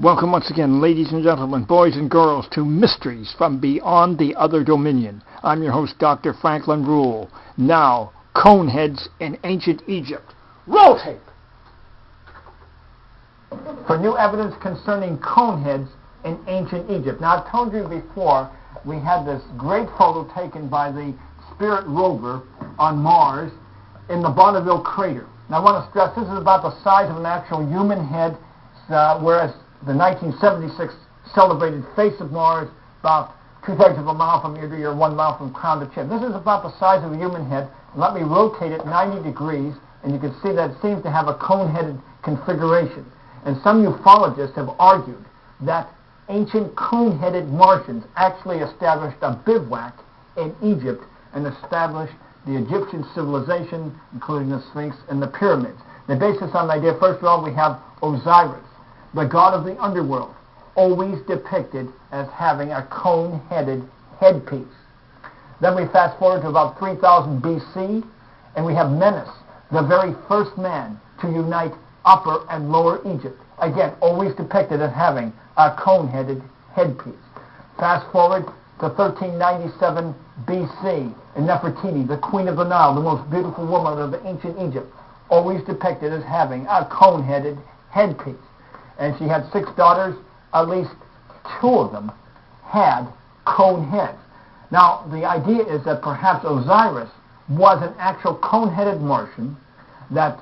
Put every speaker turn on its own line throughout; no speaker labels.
Welcome once again, ladies and gentlemen, boys and girls, to Mysteries from Beyond the Other Dominion. I'm your host, Dr. Franklin Ruehl. Now, Coneheads in Ancient Egypt. Roll tape! For new evidence concerning coneheads in ancient Egypt. Now, I've told you before, we had this great photo taken by the Spirit rover on Mars in the Bonneville crater. Now, I want to stress this is about the size of an actual human head, whereas the 1976 celebrated face of Mars, about 2/3 of a mile from ear to ear, 1 mile from crown to chin. This is about the size of a human head. Let me rotate it 90 degrees, and you can see that it seems to have a cone-headed configuration. And some ufologists have argued that ancient cone-headed Martians actually established a bivouac in Egypt and established the Egyptian civilization, including the Sphinx and the pyramids. They base this on the idea, first of all, we have Osiris, the god of the underworld, always depicted as having a cone-headed headpiece. Then we fast forward to about 3000 BC, and we have Menes, the very first man to unite Upper and Lower Egypt. Again, always depicted as having a cone-headed headpiece. Fast forward to 1397 BC, and Nefertiti, the queen of the Nile, the most beautiful woman of ancient Egypt, always depicted as having a cone-headed headpiece. And she had 6 daughters. At least 2 of them had cone heads. Now, the idea is that perhaps Osiris was an actual cone-headed Martian, that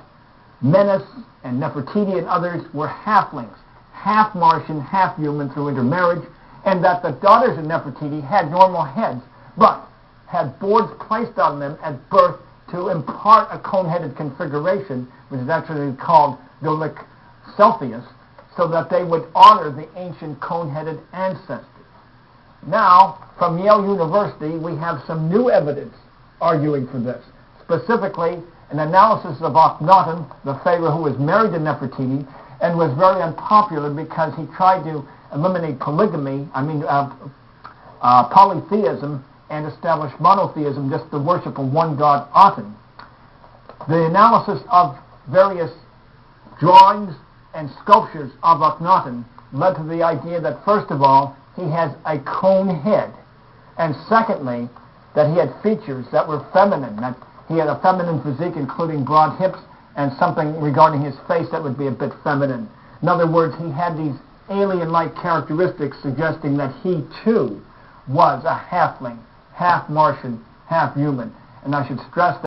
Menes and Nefertiti and others were halflings, half Martian, half human through intermarriage, and that the daughters of Nefertiti had normal heads, but had boards placed on them at birth to impart a cone-headed configuration, which is actually called Dolichceltheus, so that they would honor the ancient cone-headed ancestors. Now, from Yale University, we have some new evidence arguing for this. Specifically, an analysis of Akhenaten, the pharaoh who was married to Nefertiti, and was very unpopular because he tried to eliminate polytheism, and establish monotheism, just the worship of one god, Aten. The analysis of various drawings and sculptures of Akhenaten led to the idea that, first of all, he has a cone head, and secondly, that he had features that were feminine, that he had a feminine physique, including broad hips, and something regarding his face that would be a bit feminine. In other words, he had these alien-like characteristics suggesting that he, too, was a halfling, half Martian, half human. And I should stress that